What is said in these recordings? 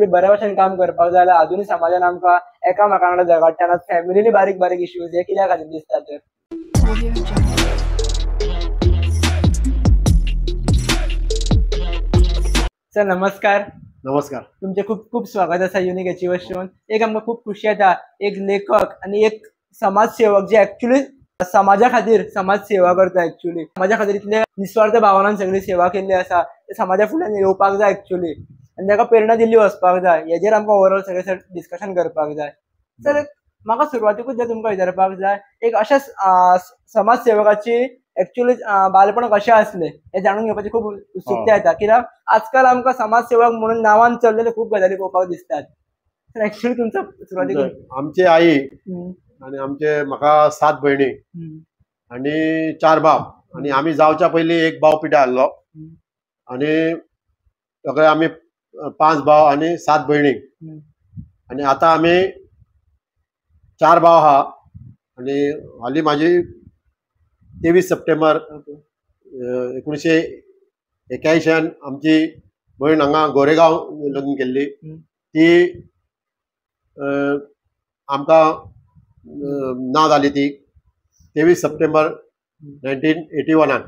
Actually बऱ्या भशेन काम करपाक जाय जाल्यार अजूनय समाजान आमकां एकामेका वांगडा झगडटाना फॅमिलीनी बारीक बारीक इश्यूज हे कित्या खातीर दिसता तर? सर नमस्कार. नमस्कार. तुमचे खूप खूप स्वागत आसा युनिक अचिव्हर्स शोन. एक आमकां खूप खुशी येता एक लेखक आणि एक समाजसेवक जे ऍक्च्युली समाजा खातीर समाज सेवा करता. ऍक्च्युली समाजा खातीर इतले निस्वार्थ भावनान सगळी सेवा केल्ली आसा ते समाजा फुड्यान येवपाक जाय ऍक्च्युली आनी ताका प्रेरणा दिल्ली वचपाक जाय. हेजेर आमकां ओवरऑल सगळे डिस्कशन करपाक जाय. सर म्हाका सुरवातीकूच तुमकां विचारपाक जाय एक अशा समाजसेवकाची ऍक्च्युली बालपण कशें आसलें हे जाणून घेवपाची खूप उत्सुकता येता. कित्याक आजकाल आमकां समाजसेवक म्हणून नांवान चल्लेले खूप गजाली पळोवपाक दिसतात. ऍक्च्युली तुमचा सुरवातीक आमची आई आणि आमचे म्हाका 7 भयणी आणि 4 भाव आणि आम्ही जावच्या पयलीं एक भाव पिड्यार आहलो आणि सगळे आमी 5 भाव आणि 7 भयणी आणि आता आमी 4 भाव आहा आणि हाली माझी 23 सप्टेंबर 1981 आमची भयण हांगा गोरेगांव लग्न केल्ली. ती आमकां ना जाली ती 23 सप्टेंबर 1981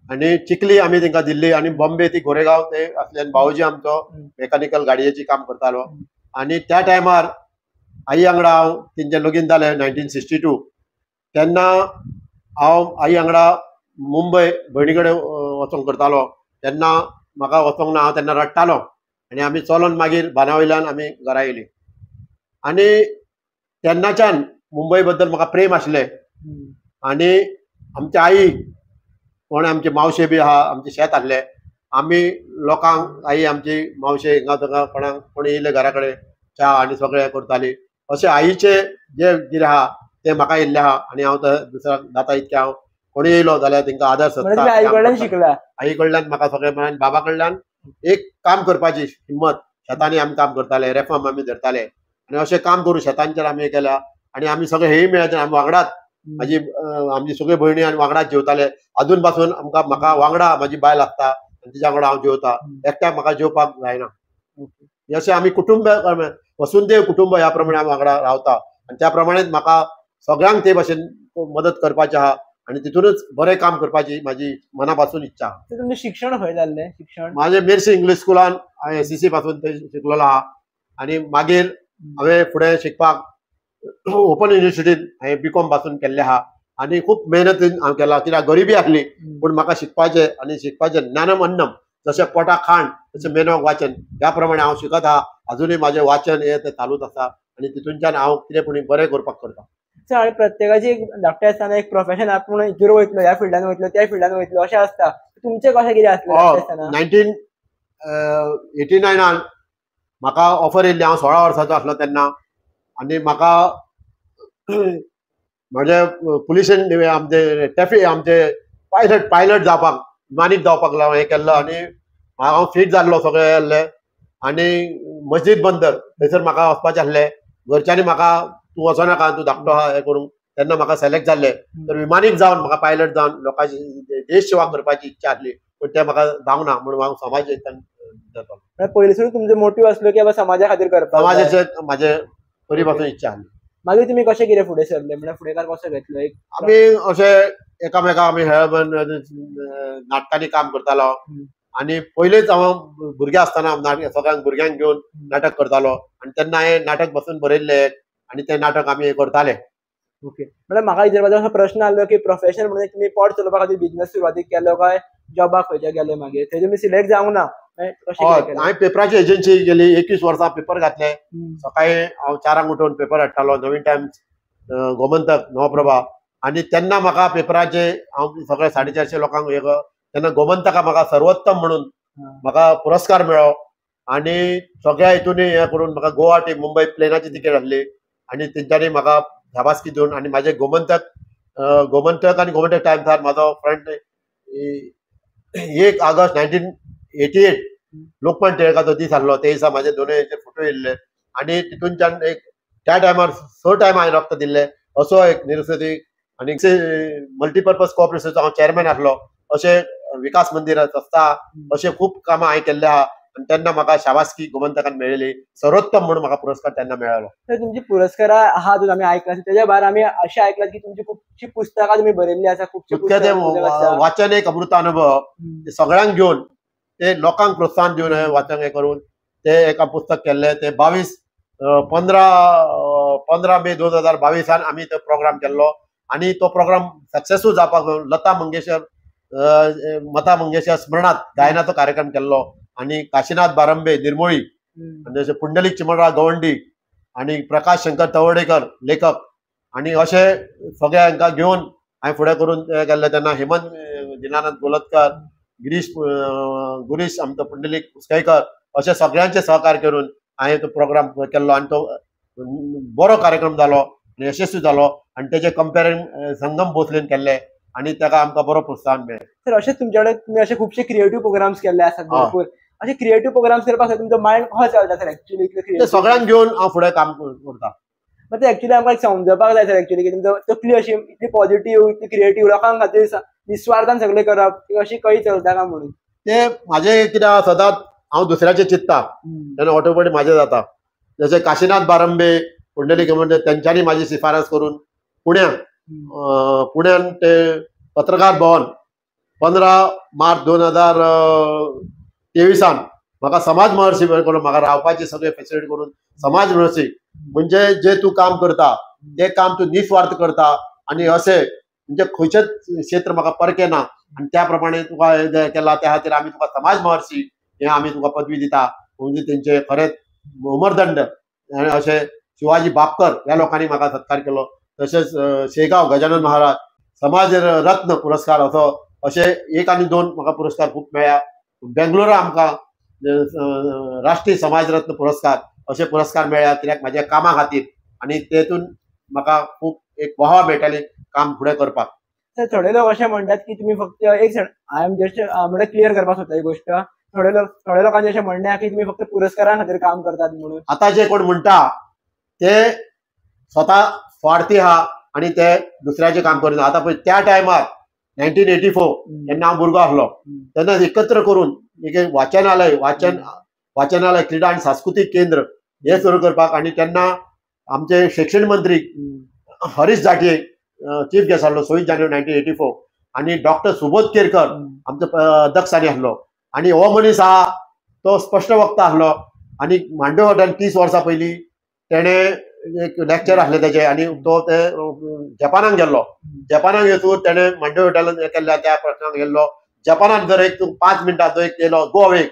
आणि चिखली आमी तांकां दिल्ली आणि बॉम्बे ती गोरेगांव ते आसले. भाऊजी आमचो मेकॅनिकल गाडयेची काम करतालो आणि त्या टायमार आई वांगडा हांव तेंचें लगीन जालें 1962. तेन्ना हांव आई वांगडा मुंबय भयणी कडेन वचोंक करतालो. तेन्ना म्हाका वचोंक ना, हांव तेन्ना रडटालो आनी आमी चलोन मागीर बांदावयल्यान आमी घरा येयलीं. आनी तेन्नाच्यान मुंबय बद्दल म्हाका प्रेम आसलें आनी आमची आई कोण आमचे मावशे बी आहा, आमचें शेत आहलें. आमी लोकांक आई आमची मावशे हिंगा थंगा कोणाक कोणी येयले घरा कडेन च्या आनी सगळें करताली. अशें आईचे जे कितें आहा तें म्हाका येयल्लें आहा आनी हांव दुसऱ्याक जाता इतकें हांव कोणी येयलो जाल्यार तांकां आदर सत्कार आई कडल्यान शिकला. आई कडल्यान म्हाका सगळें मेळ्ळें. बाबा कडल्यान एक काम करपाची हिम्मत. शेतांनी आमी काम करताले, रेफाम आमी धरताले आनी अशें काम करून शेतांचेर आमी केल्या आनी आमी सगळे हेय मेळचे आमी वांगडात आमची सगळ्यो भयणी आनी वांगडाच जेवताले. अजून पासून म्हाका वांगडा म्हाजी बायल लागता आनी तिच्या वांगडा हांव जेवता. एकट्याक म्हाका जेवपाक जायना. अशें आमी कुटुंब वसुंधैव कुटुंब ह्या प्रमाणे आमी वांगडा रावता आनी त्या प्रमाणेच म्हाका सगळ्यांक ते भशेन मदत करपाची आहा आनी तितूनच बरें काम करपाची म्हाजी मनापासून इच्छा आहा. तुमचें शिक्षण खंय जाल्लें? शिक्षण माझे मेर्सी इंग्लीश स्कुलान हांवें SCC पासून ते शिकलेलो आहा आनी मागीर हांवें फुडें शिकपाक ओपन युनिवर्सिटीन हांवें BCom पासून केल्लें आहा आनी खूब मेहनत हांव केला. कित्याक गरिबी आसली पूण म्हाका शिकपाचें आनी शिकपाचें ज्ञानम अन्नम जशें पोटाक खाण तशें मेहनत वाचन ह्या प्रमाणे हांव शिकत आहा. अजुनूय म्हाजें वाचन हें तें चालूच आसा आनी तितूनच्यान हांव कितें पूण बरें करपाक करता. सर प्रत्येकाची एक धाकटे आसतना एक प्रोफेशन आपूण हितूर वयतलो, ह्या फिल्डान वयतलो, त्या फिल्डान वयतलो अशें आसता. तुमचें कशें कितें आसलें धाकटे आसतना? 1989 म्हाका ऑफर येयल्ली. हांव 16 वर्साचो आसलो तेन्ना आनी म्हाका म्हाजे पुलिशेन आमचे पायलट जावपाक विमानीक जावपाक लागून हें केल्लो आनी हांव फिट जाल्लो सगळें जाल्लें आनी मस्जीद बंदर थंयसर म्हाका वचपाचें आसलें. घरच्यांनी म्हाका तूं वचनाका, तूं धाकटो आहा हें करूंक. तेन्ना म्हाका सिलेक्ट जाल्लें. तर विमानीक जावन म्हाका पायलट जावन लोकांची देश सेवा करपाची इच्छा आसली पूण तें म्हाका जावंक ना म्हणून हांव समाज हितान जातालो. पयलींसून तुमचो मोटीव आसलो की बाबा समाजा खातीर करपाक समाजाचें म्हाजे पयलीं पासून इच्छा आसली. मागीर तुमी कशें कितें फुडें सरले म्हणजे फुडेकार कसो घेतलो? एक आमी अशें एकामेकाक आमी हेळबन नाटकांनी काम करतालो आनी पयलींच हांव भुरगें आसतना सगळ्यांक भुरग्यांक घेवन नाटक करतालो आनी तेन्ना हांवें नाटक बसून बरयल्लें आनी तें नाटक आमी करताले. ओके. म्हळ्यार म्हाका विचारपाचो असो प्रश्न आसलो की प्रोफेशन म्हणून तुमी पोट चलोवपा खातीर बिझनेस सुरवातीक केलो काय जॉबाक खंयच्या गेले मागीर थंय तुमी सिलेक्ट जावंक ना? हांवें पेपराची एजन्सी गेली. 21 वर्सां पेपर घातले. सकाळीं हांव 4 उठून पेपर हाडटालो. नवीन टायम्स, गोमंतक, नवप्रभा आनी तेन्ना म्हाका पेपराचे हांव सगळे 450 लोकांक तेन्ना गोमंतका म्हाका सर्वोत्तम म्हणून म्हाका पुरस्कार मेळ्ळो आनी सगळ्या हितूनय हें करून म्हाका गोवा टी मुंबय प्लेनाची तिकेट आसली आनी तेंच्यांनी म्हाका शाबासकी दिवन आनी म्हाजें गोमंतक आनी गोमंतक टायम्सार म्हाजो फ्रंट 1 ऑगस्ट 1988 लोकमान्य टिळकाचो दीस आसलो. ते दिसा म्हाजे दोनूय फोटो येयल्ले आनी तितूनच्यान एक त्या टायमार 6 टायम हांवें रक्त दिल्लें. असो एक निरसती आनी मल्टीपर्पज कोऑपरेशनचो हांव चेअरमॅन आसलो. अशें विकास मंदिर संस्था अशें खूब कामां हांवें केल्ले आहा आणि तेन्ना म्हाका शाबासकी गोमंतकान मेळिल्ली, सर्वोत्तम म्हणून म्हाका पुरस्कार तेन्ना मेळ्ळो. तर तुमची पुरस्कार आहा जो आम्ही ऐकला त्याच्या भायर आम्ही अशें ऐकलां की तुमची खुबशी पुस्तकां तुम्ही बरयल्ली आसा, खुबशी इतकें तें वाचन एक अमृत अनुभव ते सगळ्यांक घेवन ते लोकांक प्रोत्साहन दिवन वाचन हें करून ते एका पुस्तक केल्लें. ते 15 मे 2022 आमी तो प्रोग्राम केल्लो आणि तो प्रोग्राम सक्सेसफूल जावपाक लता मंगेशकर स्मरणात गायनाचो कार्यक्रम केल्लो आणि काशीनाथ बारंबे निर्मोळी आणि पुंडलिक चिमणराव गवंडी आणि प्रकाश शंकर तवडेकर लेखक आणि असे सगळ्यांका घेऊन हांवें फुडें करून केल्ले. तेन्ना हेमंत दिनानंद गोलतकर, गिरीश आमचो पुंडलिक कुसकेकर अशे सगळ्यांचे सहकार्य करून हांवें तो प्रोग्राम केल्लो आणि तो बरो कार्यक्रम जालो आणि यशस्वी जालो आणि तेजे कंपेरिंग संगम भोसलेन केल्ले आणि ताका आमकां बरो प्रोत्साहन मेळ्ळें. तर अशेंच तुमचे कडेन तुमी अशे खुबशे क्रिएटिव्ह प्रोग्राम्स केल्ले आसात भरपूर. अशे क्रिएटिव्ह प्रोग्राम्स करपाक तुमचो मायंड कसो चलता सर एक्चुअली ते सगळ्यांक घेवन हांव फुडें काम करता. ते एक्चुअली आमकां समजपाक जाय सर एक्चुअली की तुमचो तकली अशी इतली पॉझिटिव्ह इतली क्रिएटिव्ह लोकां खातीर निस्वार्थान सगळें करप अशी कळी चलता काय म्हणून ते म्हाजे कित्याक सदांच हांव दुसऱ्याचे चिंतता तेन्ना ऑटोमॅटीक म्हाजें जाता. जशें काशीनाथ बारंबे, पुंडलिक म्हणजे त्यांच्यानी माझी शिफारस करून पुण्यान ते पत्रकार भवन 15 मार्च 2023 म्हाका समाज महर्षी करून म्हाका रावपाची सगळे फॅसिलिटी करून समाज महर्षी म्हणजे जे तू काम करता ते काम तू निस्वार्थ करता आणि असे म्हणजे खंयचेच क्षेत्र म्हाका परके ना आणि त्या प्रमाणे तुका हे केला त्या खातीर आमी तुका समाज महर्षी हे आमी तुका पदवी दिता म्हणजे तेंचे खरेंच उमरदंड अशे शिवाजी बापकर ह्या लोकांनी म्हाका सत्कार केलो. तसेच शेगाव गजानन महाराज समाज रत्न पुरस्कार असो असे 1 आणि 2 म्हाका पुरस्कार खूप मेळ्ळ्या. बेंगलोरा आमकां राष्ट्रीय समाज रत्न पुरस्कार असे पुरस्कार मेळ्ळ्या कित्याक म्हाज्या कामा खातीर आणि तेतून म्हाका खूप एक वाह मेळटाली काम फुडें करपाक. थोडे लोक असे म्हणतात की तुम्ही फक्त एक आय एम जस्ट म्हणजे क्लिअर करपाक सोदता ही गोष्ट. थोडे लोकांचे असे म्हणणे आहे की तुम्ही फक्त पुरस्कारा खातीर काम करतात म्हणून. आता जे कोण म्हणटा ते स्वतः स्वार्थी आहा आणि ते दुसऱ्याचे काम करिना. आता पळय त्या टायमार 1984 जेन्ना हांव भुरगो आसलो तेन्ना एकत्र करून एक वाचनालय क्रीडा आणि सांस्कृतिक केंद्र हे सुरू करपाक आणि तेन्ना आमचे शिक्षण मंत्री हरीश जाटये चीफ गेस्ट आसलो 26 जानेवारी 1984 आणि डॉक्टर सुबोध केरकर आमचो अध्यक्षांनी आसलो आणि हो मनीस आहा तो स्पश्ट वक्ता आसलो आणि मांडवे हॉटेल 30 वर्सां पयलीं तेणे एक लेक्चर आसले तेजे आणि तो ते जपानाक गेल्लो. जपानाक येतूर तेणे मांडवे हॉटेलान केल्ल्या त्या प्रश्नाक गेल्लो. जपानात जर एक 5 मिनटाचो एक केलो गो अवे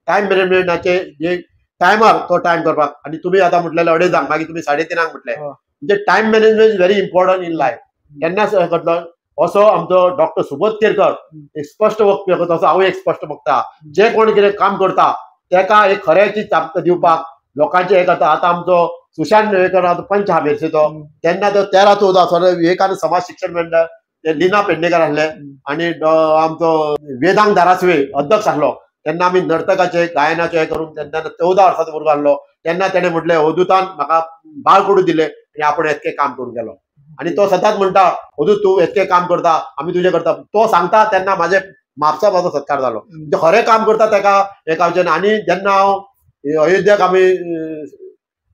टायम मॅनेजमेंटाचे जे टायमार तो टायम करपाक आणि तुम्ही आता म्हटलेले 2:30 मागीर तुम्ही 3:30 म्हटले म्हणजे time management is very important in life. केन्नाच करतलो असो आमचो डॉक्टर सुबोध केरकर एक स्पश्ट वक्ता तसो हांव एक स्पश्ट वक्ता. जे कोण कितें काम करता तेका एक खऱ्याची चाप दिवपाक लोकांचे हे करता. आता आमचो सुशांत नेळकर पंच हा मेरसेचो तेन्ना तो 13-14 वर्सां विवेकानंद समाज शिक्षण मंडळ ते लिना पेडणेकर आसले आणि आमचो वेदांग धारासवे अध्यक्ष आसलो. तेन्ना आमी नर्तकाचे गायनाचे हे करून तेन्ना 14 वर्साचो भुरगो आसलो. तेन्ना तेणे म्हटलें अवधूतान म्हाका बाळकडू दिले आणि आपण इतकें काम करून गेलो आणि तो सदांच म्हणटा अवधूत तूं इतकें काम करता आमी तुजें करता. तो सांगता तेन्ना म्हाजे म्हापसा सत्कार जालो. म्हणजे खरें काम करता तेका हे कावचें. आणि जेन्ना हांव अयोध्याक आमी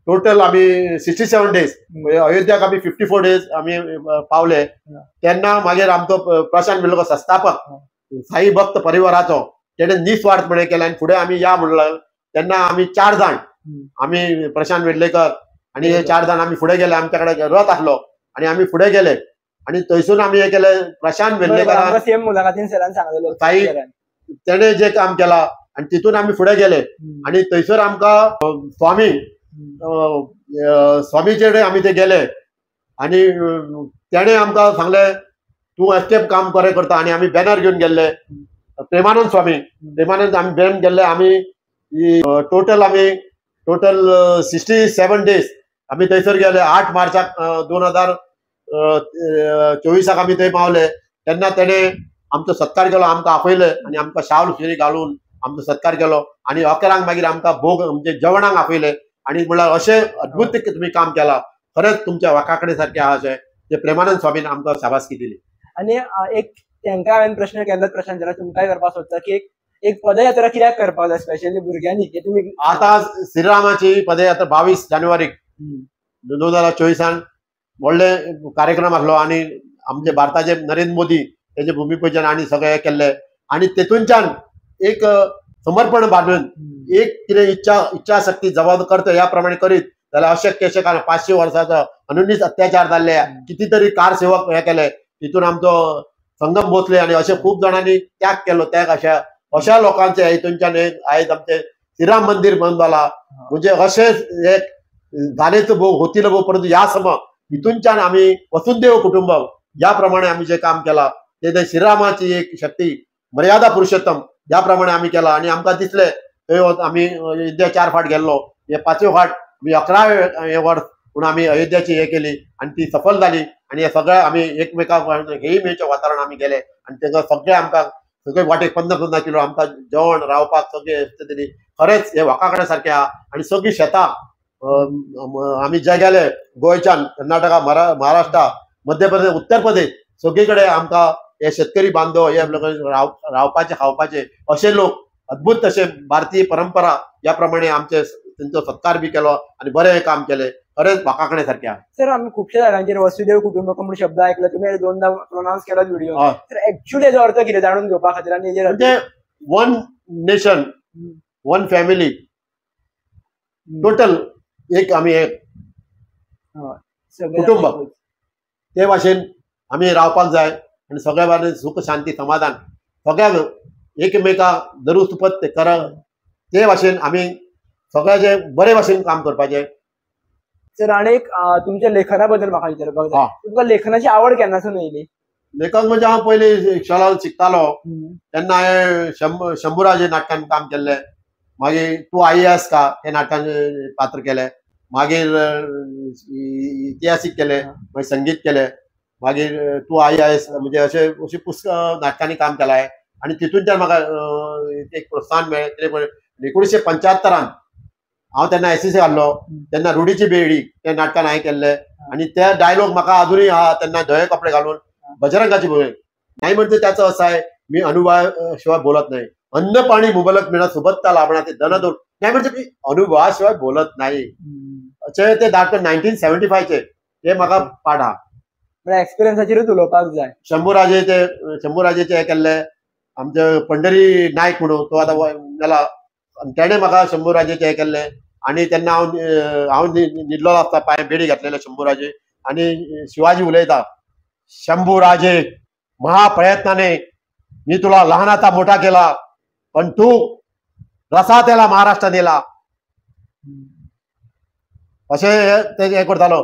टोटल आमी 67 डेज अयोध्याक आमी 54 डेज आमी पावले तेन्ना मागीर आमचो प्रशांत वेळुकर संस्थापक साई भक्त परिवाराचो तेणे निस्वार्थपणे केला आणि फुडें आमी या म्हणलं तेन्ना आमी 4 जाण आमी प्रशांत वेर्लेकर आणि हे 4 जाण आमी फुडें गेले. आमच्या कडेन रथ आसलो आणि आमी फुडें गेले आणि थंयसून आमी हे केले. प्रशांत वेर्लेकर सेम मुलाखतीन सरान सांगलेलो साई तेणे जे काम केला आणि तितून आमी फुडें गेले आणि थंयसर आमकां स्वामीचे कडेन आमी ते गेले आणि तेणे आमकां सांगले तूं एस्केप काम बरें करता आणि आमी बॅनर घेवन गेल्ले. प्रेमानंद स्वामी आमी बॅन गेल्ले. आमी टोटल 67 डेज आमी थंयसर गेले. 8 मार्चाक 2024 आमी थंय पावले. तेन्ना तेणे आमचो सत्कार केलो. आमकां आपयले आणि आमकां शाल फेरी घालून आमचो सत्कार केलो आणि 11 मागीर आमकां भोग म्हणजे जेवणाक आपयले आणि म्हळ्यार अशें अद्भुत तुम्ही काम केला खरेंच तुमच्या वाकाकडे सारखे आहा अशें ते प्रेमानंद स्वामीन आमकां शाबासकी दिली. आणि एक तांकां हांवें प्रश्न केल्लो प्रशांत तुमकांय करपाक सोदता की एक पदयात्रा कित्याक करपाक जाय स्पेशली भुरग्यांनी हे तुम्ही आता श्रीरामाची पदयात्रा 22 जानेवारी 2024 व्हडले कार्यक्रम आसलो आणि आमचे भारताचे नरेंद्र मोदी त्याचे भूमिपूजन आणि सगळे केले आणि तेतूनच्यान एक समर्पण बांधून एक कितें इच्छा शक्ती जबाब करता या प्रमाणे करीत जाल्यार अशक्य कारण 500 वर्साचो अनुनीत अत्याचार जाल्ले कितीतरी कारसेवक हे केले तितून आमचो संगम भोसले आणि असे खूप जणांनी त्याग केलो त्याग अशा लोकांचे हितूनच्यान आयज आमचे श्रीराम मंदिर बंद जाला म्हणजे अशें एक जालेच भोव होतील भोव परंतु या सम हितूनच्यान आमी वसुदेव कुटुंबम या प्रमाणे आम्ही जे काम केला ते श्रीरामाची एक शक्ती मर्यादा पुरुषोत्तम या प्रमाणे आम्ही केला आणि आमकां दिसले आम्ही अयोध्या 4 फाट गेल्लो हे 5वे फाट आम्ही 11 वर्स पूण आम्ही अयोध्याची हे केली आणि ती सफल झाली आणि हे सगळे आम्ही एकमेकांक हेय मेळचें वातावरण आम्ही गेले आणि तेका सगळे आमकां सगळे वाटेक 15 किलो आमकां जेवण रावपाक सगळे दिली खरेंच हे वाकाकड्या सारकें आहा आणि सगळीं शेतां आम्ही जे गेले गोंयच्यान कर्नाटका महाराष्ट्र मध्य प्रदेश उत्तर प्रदेश सगळीकडे आमकां हे शेतकरी बांधव हे रावपाचे खावपाचे असे लोक अद्भुत असे भारतीय परंपरा या प्रमाणे आमचे त्यांचो सत्कार बी केलो आणि बरे काम केले खरेंच वाकाकणे सारखे आहे सर आम्ही खूपशा जागांचेर वसुदेव कुटुंबकम म्हणून शब्द ऐकला तुम्ही 2दा प्रोनाउन्स केला व्हिडिओ तर ऍक्च्युअली याचा अर्थ कितें जाणून घेवपा खातीर आणि म्हणजे one nation one family total एक आम्ही एक कुटुंब ते भाशेन आम्ही रावपाक जाय आणि सगळ्या बाजून सुख शांती समाधान सगळ्यांक एकमेकाक दरुस्त ते कर ते भाशेन आम्ही सगळ्याचे बरे भाशेन काम करपाचे सर आणि एक तुमच्या लेखना बद्दल म्हाका विचारपाक जाय तुमकां लेखनाची आवड केन्नासून येयली लेखक म्हणजे हांव पयलीं शाळेंत शिकतालो तेन्ना हांवें शंभूराजे नाटकान काम केल्लें मागीर तूं आई आस का हे नाटकान पात्र केलें मागीर इतिहासीक केले मागीर संगीत केले मागीर तूं आई आहेस म्हणजे अशी पुस्तक नाटकांनी काम केला आहे आणि तितूनच्यान म्हाका एक प्रोत्साहन मेळ्ळें 1975 हांव तेन्ना एसएससी आहलो तेन्ना रुडीची बेडी त्या नाटकान हांवें केल्लें आणि ते डायलॉग म्हाका अजूनही आहा तेन्ना धवे कपडे घालून बजरंगाची भोंवडी नाही म्हणजे त्याचं असं आहे मी अनुभवाशिवाय बोलत नाही अन्न पाणी मुबलक मिळत सुबत्ता लाभणार ते धनदूर नाही म्हणजे मी अनुभवाशिवाय बोलत नाही अशें ते नाटक 1975 ते म्हाका पाठ आहा एक्सपिरियन्साचेरूच उलोवपाक जाय शंभूराजेचे हे केल्ले आमचे पंढरी नायक म्हणून तो आतां गेला तेणे म्हाका शंभूराजेचे हे केल्ले आणि तेन्ना हांव न्हिदलो आसता पांय बेडी घातलेले शंभूराजे आणि शिवाजी उलयता शंभूराजे महाप्रयत्नाने मी तुला लहानाचा मोठा केला पण तू रसातेला महाराष्ट्र दिला असे ते हे करतालो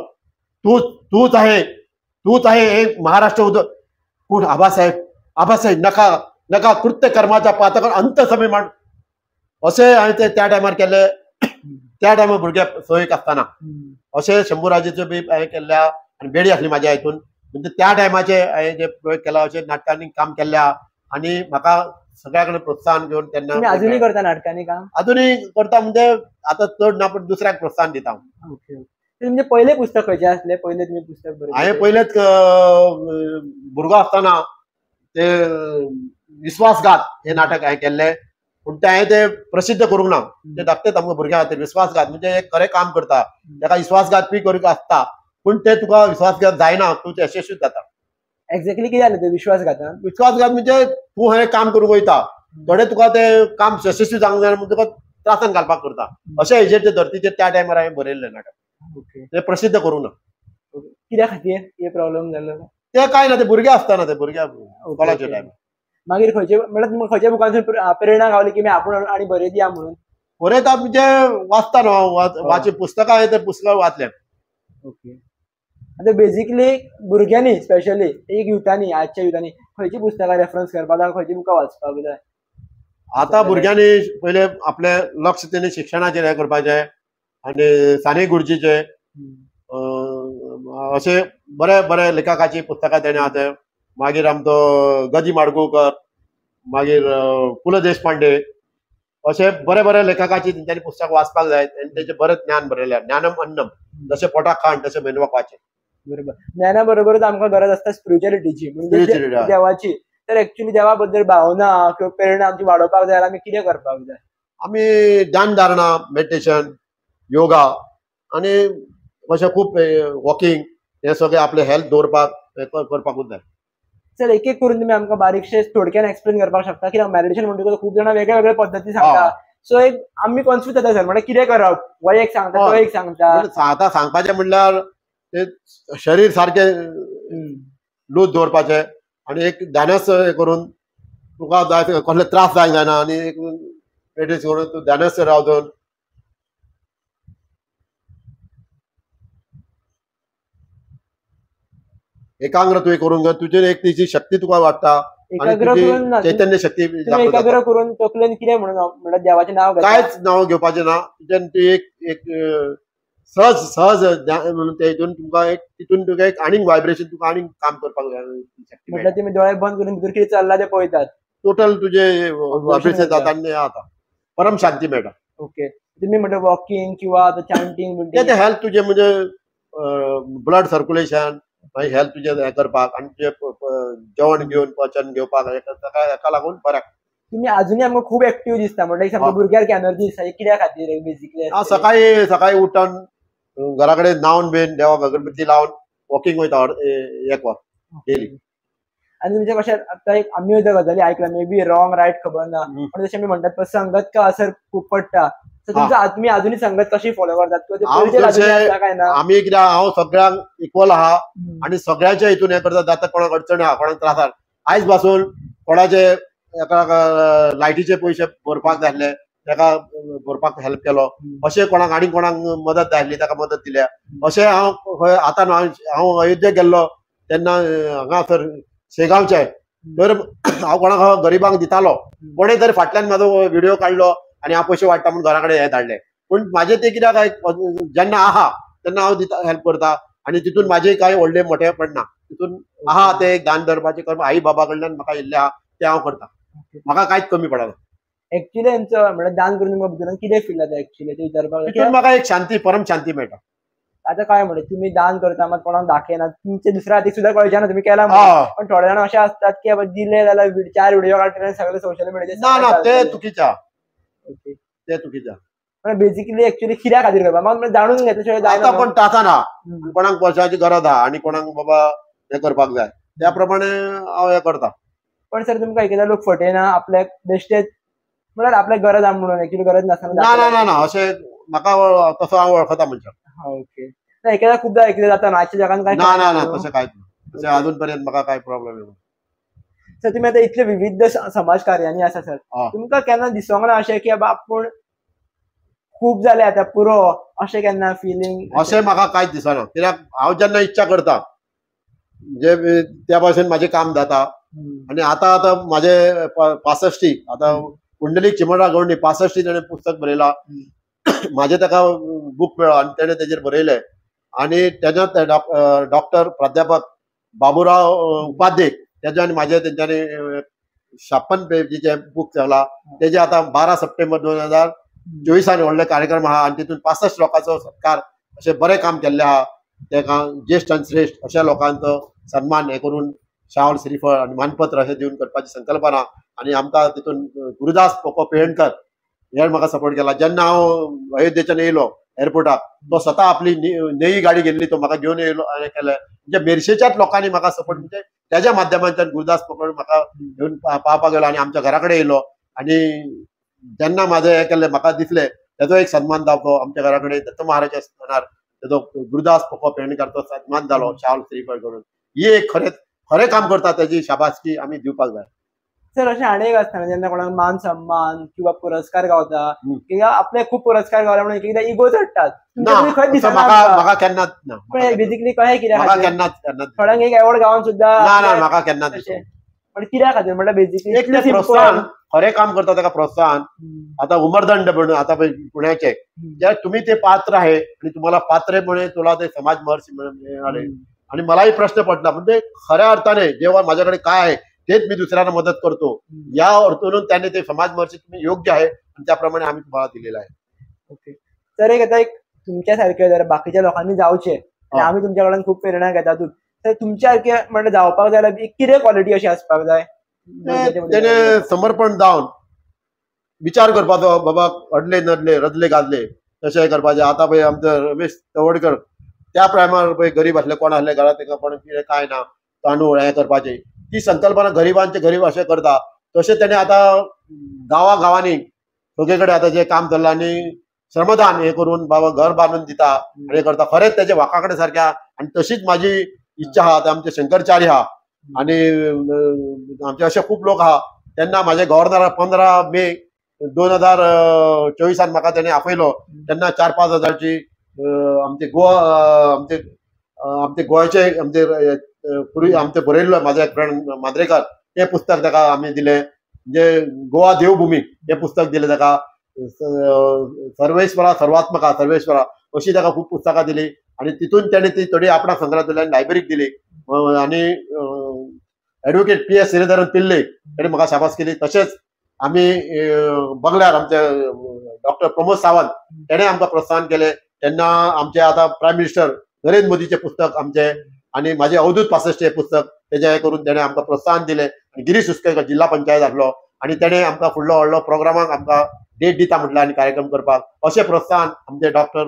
तूच आहे एक महाराष्ट्र कोण आबासाहेब नका कृत्य कर्माच्या पातकान अंत समय मान असे हांवें ते त्या टायमार केले त्या टायमार भुरगे सोयीक आसतना अशें शंभूराजेचे बी हांवें केल्ल्या आनी बेडी आसली म्हाज्या हितून म्हणजे त्या टायमाचे हांवें जे प्रयोग केला अशें नाटकांनी काम केल्ल्या आणि म्हाका सगळ्या कडेन प्रोत्साहन घेवन तेन्ना अजूनही करता नाटकांनी काम अजूनही करता म्हणजे आता चड ना पण दुसऱ्याक प्रोत्साहन दिता म्हणजे पहिले पुस्तक खंयचे असले पहिले तुम्ही पुस्तक हांवें पयलेच भुरगो आसतना ते विश्वासघात हे नाटक हांवें केल्लें पूण ते हांवें ते प्रसिद्ध करूंक ना ते धाकटेच आमकां भुरग्यां खातीर विश्वासघात म्हणजे एक खरें काम करता ताका विश्वासघात बी करूंक आसता पूण ते तुका विश्वासघात जायना तूं ते यशस्वी जाता एक्झॅक्टली कितें जालें ते विश्वासघात म्हणजे तूं हें काम करूंक वयता थोडे तुका ते काम यशस्वी जावंक जाय तुका त्रासान घालपाक करता अशें हेजेर ते धर्तीचेर त्या टायमार हांवें बरयल्लें नाटक ते प्रसिद्ध करूंक ना कित्या खातीर हे प्रॉब्लेम जालो ते काय ना ते भुरगे आसतना ते भुरग्या कॉलेजच्या टायमार मागीर खंयचे म्हणल्यार तुमकां खंयच्या बुकांसून प्रेरणा गावली की आपूण आनी बरयत या म्हणून बरयता म्हणजे वाचता न्हू वाची पुस्तकां ते पुस्तकां वाचल्यात ओके आता बेसिकली भुरग्यांनी स्पेशली एक युथांनी आजच्या युथांनी खंयची पुस्तकां रेफरन्स करपाक जाय खंयची बुकां वाचपाक जाय आता भुरग्यांनी पहिले आपले लक्ष तेणी शिक्षणाचेर हे करपाचें आनी साने गुरुजीचे अशे बरे बरे लेखकाची पुस्तकां तेणे आहा मागीर आमचो गदी माडगूळकर मागीर पु ल देशपांडे अशे बरे बरे लेखकाची तेंच्यांनी पुस्तक वाचपाक जाय आनी तेचें बरें ज्ञान बरयलें ज्ञानम अन्नम जशें पोटाक खाण तशें मेंदवाक वाचें बरोबर ज्ञाना बरोबरच आमकां गरज आसता स्पिरिच्युअलिटीची म्हणजे देवाची तर ऍक्च्युली देवा बद्दल भावना किंवा प्रेरणा आमची वाडोवपाक जाय आमी कितें करपाक जाय? आमी ध्यान धारणा, मेडिटेशन, योगा आणि अशें खूप वॉकिंग हे सगळे आपले हेल्थ दवरपाक करपाकूच जाय. सर एक एक करून तुम्ही आमकां बारीकशे थोडक्यान एक्सप्लेन करपाक शकता? कित्याक मेडिटेशन म्हणटकच खूप जाणां वेगळे वेगळे पद्दती सांगता. सो एक आमी कन्फ्यूज जाता सर, म्हणजे कितें करप? हो एक सांगता, तो एक सांगता. आतां सांगपाचें म्हणल्यार ते शरीर सारकें लूज दवरपाचें आनी एक ध्यानस्थ करून तुका जाय कसले त्रास जाय जायना आनी एक मेडिटेशन करून तूं ध्यानस्थ रावतून एकाग्र तुवें करून तुजेर एक तिची शक्ती तुका वाडटा आनी एकाग्र तुजी करून ना, चैतन्य शक्ती तुम्ही एकाग्र करून तकलेन कितें म्हणून म्हणजे देवाचें नाव घेता? कांयच नांव घेवपाचें ना. तुजेन ती एक सहज सहज म्हणून ते हितून तुमकां एक तितून तुका एक आनीक व्हायब्रेशन तुका आनीक काम करपाक शक्ती म्हटल्यार तुम्ही दोळे बंद करून भितर कितें चल्लां तें पळयतात. टोटल तुजे व्हायब्रेशन जाता आनी जाता परम शांती मेळटा. ओके. तुम्ही म्हणटा वॉकिंग किंवा चॅन्टिंग ते हेल्थ तुजें म्हणजे ब्लड सर्क्युलेशन मागीर हेल्थ तुजें हें करपाक आनी तुजें जेवण घेवन पचन घेवपाक हेका लागून बऱ्याक. तुम्ही अजूनही आमकां खूप ऍक्टिव्ह दिसता, म्हणजे समजा भुरग्याक एनर्जी दिसता, कित्या खातीर बेसिकली? हांव सकाळी उठून घरा कडेन न्हावन बीन देवा अगरबत्ती लावन वॉकिंग वयता 1 वर डेली. आणि तुमचे कशें आतां एक आमी ज्यो गजाली आयकला, मे बी रॉंग रायट खबर ना, पण जशें आमी म्हणटात पळय संगत का असर खूप पडटा. सो तुमचो तुमी अजूनही संगत कशी फॉलो करतात? काय ना आमी कित्याक हांव सगळ्यांक इक्वल आहा आनी सगळ्यांच्या हितून हें करता. जाता कोणाक अडचणी आहा, कोणाक त्रास आहा, आयज पासून कोणाचे एका लायटीचे पयशे भरपाक जाय आसले ताका भरपाक हेल्प केलो. अशें कोणाक मदत जाय आसली ताका मदत दिल्या. अशें हांव आतां हांव अयोध्येक गेल्लो तेन्ना हांगासर शेगांवचे तर हांव कोणाक गरिबांक दितालो. कोणें तरी फाटल्यान म्हाजो व्हिडिओ काडलो आनी हांव पयशे वाडटा म्हणून घरा कडेन हे धाडले. पूण म्हाजें ते कित्याक जेन्ना आहा तेन्ना हांव दिता हेल्प करता आनी तितून म्हाजें कांय व्हडलें मोठें पडना. तितून आहा तें एक दान धर्माचें कर्म आई बाबा कडल्यान म्हाका येयल्लें आहा तें हांव करता. म्हाका कांयच कमी पडना. ऍक्च्युली हेंचो म्हणजे दान करून तुमकां भितून कितें फील जाता ऍक्च्युली ते विचारपाक? तितून म्हाका एक शांती, परम शांती मेळटा. आता काय म्हणत तुम्ही दान करता मग कोणाक दाखयना, तुमचे दुसऱ्या हातीक सुद्धा कळचे ना तुम्ही केला. पण थोडे जाण असे असतात की दिले जाल्यार 4 व्हिडिओ काढले सगळे सोशल मीडियाचेर. ना ते चुकीचा. ते चुकीचा. पण बेसिकली ऍक्च्युली कित्या खातीर करता मग जाणून घेतल्या शिवाय जायना. पण ताचा ना कोणाक पयशाची गरज आहा आनी कोणाक बाबा हे करपाक जाय त्या प्रमाणे हांव हे करता. पण सर तुमकां एकेदा लोक फटयना आपल्याक बेश्टेच म्हळ्यार आपल्याक गरज आहा म्हणून ऍक्च्युली गरज नासतना. ना अशें म्हाका तसो हांव वळखता मनशाक. ओके. एकेदा खूपदा ऐकलं जाता आजच्या जगान काय ना तशें कांयच ना. तशें अजून पर्यंत म्हाका कांय प्रॉब्लेम येना. सर तुम्ही आता इतले विविध समाज कार्यांनी आसा सर, तुमकां केन्ना दिसोंक ना अशें की बाबा आपूण खूप जालें आतां पुरो अशें केन्ना फिलिंग? अशें म्हाका कांयच दिसना. कित्याक हांव जेन्ना इच्छा करता म्हणजे त्या भाशेन म्हाजें काम जाता. आनी आतां म्हाजे 65 आतां पुंडलीक चिमणराव गवंडी 65 ताणें पुस्तक बरयलां. म्हाजे ताका बूक मेळ्ळो आनी ताणें तेजेर बरयलें आनी तेज्यांत डॉक्टर प्राध्यापक बाबुराव उपाध्ये तेजे आनी म्हाजे तेंच्यांनी 56 पेजीचें बूक जाला. तेजे आतां 12 सप्टेंबर 2024 व्हडले कार्यक्रम आहा आनी तितून 65 लोकांचो सत्कार अशें बरें काम केल्लें आहा. तेका ज्येष्ठ आनी श्रेष्ठ अशा लोकांचो सन्मान हे करून शाल श्रीफळ आनी मानपत्र अशें दिवन करपाची संकल्पना. आनी आमकां तितून गुरुदास पोको पेडणकर हे म्हाका सपोर्ट केला. जेन्ना हांव अयोध्येच्यान येयलो एअरपोर्टाक तो स्वता आपली नई गाडी घेतली, तो म्हाका घेवन येयलो आनी केलें. म्हणजे मेर्शेच्याच लोकांनी म्हाका सपोर्ट म्हणजे त्याच्या माध्यमांतल्यान गुरुदास पोको म्हाका घेवन पावपाक गेलो आनी आमच्या घरा कडेन येयलो. आनी जेन्ना म्हाजें हें केलें म्हाका दिसलें तेजो एक सन्मान जावचो आमच्या घरा कडेन दत्त महाराजाच्या स्थानार तेजो गुरुदास पोको पेडणेकरचो सन्मान जालो शाल श्रीफळ करून. ही एक खरें काम करता तेजी शाबासकी आमी दिवपाक जाय. सर अशें आनी एक आसता जेन्ना कोणाक मान सन्मान किंवा पुरस्कार गावता किंवा आपले खूप पुरस्कार गावला म्हणून एकएकदा इगो चडटात. म्हाका केन्नाच ना. बेसिकली कशें कित्याक केन्नाच थोड्यांक एक एवॉर्ड गावून सुद्धा ना म्हाका केन्नाच पण कित्या खातीर म्हणल्यार बेसिकली प्रोत्साहन खरें काम करता ताका प्रोत्साहन. आता उमरदंड म्हणून आता पुण्याचे ज्या तुम्ही ते पात्र आहे आणि तुम्हाला पात्रपणे तुला ते समाज महर्षी मिळाले आणि मलाही प्रश्न पडला म्हणजे खऱ्या अर्थाने जेव्हा माझ्याकडे काय आहे तेच मी दुसऱ्यांना मदत करतो या अर्थून त्याने ते समाज महर्षी तुम्ही योग्य आहे आणि त्याप्रमाणे आम्ही तुम्हाला दिलेला आहे. ओके. तर एक आता एक तुमच्या सारखे जर बाकीच्या लोकांनी जावचे आम्ही तुमच्याकडून खूप प्रेरणा घेतात तर तुमच्या सारखे म्हणजे जावपाक जाय कितें क्वॉलिटी अशी आसपाक जाय तेणे समर्पण जावन विचार करपाचो बाबा अडले नडले रदले गाजले तशें करपाचें. आतां पळय आमचो रमेश तवडकर त्या टायमार पळय गरीब आसले कोण आसले घरांत ताका कोण कितें कांय ना तांदूळ हें करपाचें ती संकल्पना गरीबांचे गरीब अशें करता. तशें तेणें आतां गांवांनी सगळे कडेन आतां जें काम चल्लां आनी श्रमदान हें करून बाबा घर बांदून दिता हें करता. खरेंच तेजे वाका कडेन सारकें आहा आनी तशीच म्हाजी इच्छा आहा. ते आमचे शंकरचार्य आहा आनी आमचे अशे खूब लोक आहा. तेन्ना म्हाजे गव्हर्नर 15 मे 2024 म्हाका तेणें आपयलो तेन्ना 4-5 हजारची आमचे गोंयचे आमचे बरयल्लो म्हाजो एक फ्रेंड मांद्रेकार तें पुस्तक ताका आमी दिलें. म्हणजे गोवा देवभूमी हें पुस्तक दिलें ताका. सर्वेश्वरा सर्वात्मका सर्वेश्वरा अशी ताका खूब पुस्तकां दिली आनी तितून तेणें ती थोडी आपणा संग्रहालयान लायब्ररीक दिली. आनी एडवोकेट PS श्रीधरन पिल्ले तेणें म्हाका शाबास केली. तशेंच आमी बंगल्यार आमचे डॉक्टर प्रमोद सावंत तेणें आमकां प्रोत्साहन केलें. तेन्ना आमचे आतां प्रायम मिनिस्टर नरेंद्र मोदीचें पुस्तक आमचे आनी म्हाजे अवधूत पासश्ट हें पुस्तक तेजें हें करून तेणें आमकां प्रोत्साहन दिलें. गिरीश उस्केकर जिल्हा पंचायत आसलो आनी तेणें आमकां फुडलो व्हडलो प्रोग्रामाक आमकां डेट दिता म्हटलें आनी कार्यक्रम करपाक. अशें प्रोत्साहन आमचे डॉक्टर